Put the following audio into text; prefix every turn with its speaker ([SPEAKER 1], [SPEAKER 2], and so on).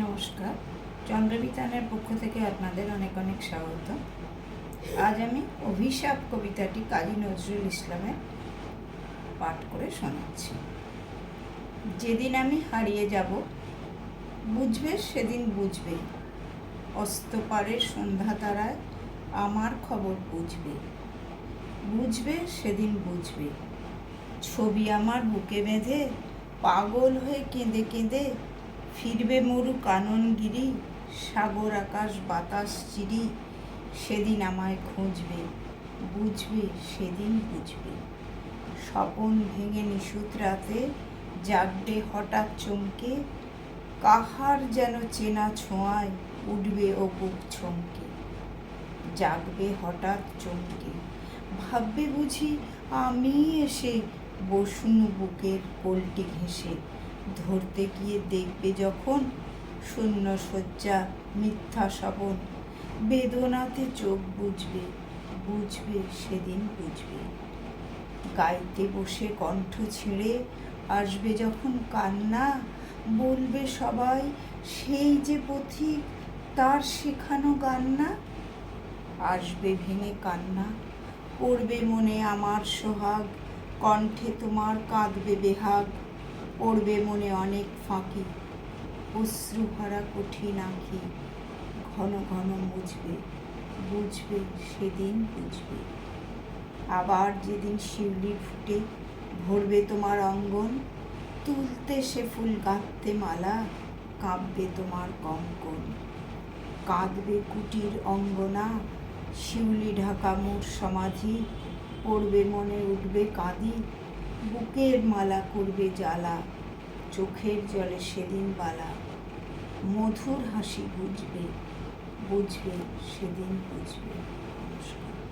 [SPEAKER 1] নমস্কার, চন্দ্রবিতানের পক্ষ থেকে আপনাদের অনেক অনেক স্বাগত। আজ আমি অভিশাপ কবিতাটি কাজী নজরুল ইসলামের পাঠ করে শোনাচ্ছি। যেদিন আমি হারিয়ে যাব, বুঝবে সেদিন বুঝবে, অস্তপারের সন্ধ্যা তারায় আমার খবর বুঝবে। বুঝবে সেদিন বুঝবে, ছবি আমার বুকে বেঁধে পাগল হয়ে কেঁদে কেঁদে ফিরবে মরু কাননগিরি, সাগর আকাশ বাতাস চিরি, সেদিন আমায় খুঁজবে। বুঝবে সেদিন বুঝবে, স্বপন ভেঙে নিশুত রাতে জাগবে হঠাৎ চমকে, কাহার যেন চেনা ছোঁয়ায় উঠবে ও বুক চমকে। জাগবে হঠাৎ চমকে, ভাববে বুঝি আমি এসে বসুনু বুকের কোলটি ঘেঁষে। ধরতে গিয়ে দেখবে যখন শূন্য শয্যা মিথ্যা স্বপন, বেদনাতে চোখ বুঝবে। বুঝবে সেদিন বুঝবে, গাইতে বসে কণ্ঠ ছেড়ে আসবে যখন কান্না, বলবে সবাই সেই যে পথিক, তার শেখানো গান না। আসবে ভেঙে কান্না, পড়বে মনে আমার সোহাগ, কণ্ঠে তোমার কাঁদবে বেহাগ। পড়বে মনে অনেক ফাঁকি, অশ্রুভরা কঠিন আঁখি, ঘন ঘন মুছবে। বুঝবে সেদিন বুঝবে, আবার যেদিন শিউলি ফুটে ভরবে তোমার অঙ্গন, তুলতে সে ফুল গাঁথতে মালা, কাঁপবে তোমার কঙ্কন। কাঁদবে কুটির অঙ্গনা, শিউলি ঢাকা মোর সমাধি, পড়বে মনে উঠবে কাঁদি, বুকের মালা করবে জ্বালা, চোখের জলে সেদিন বালা। মধুর হাসি বুঝবে, বুঝবে সেদিন বুঝবে।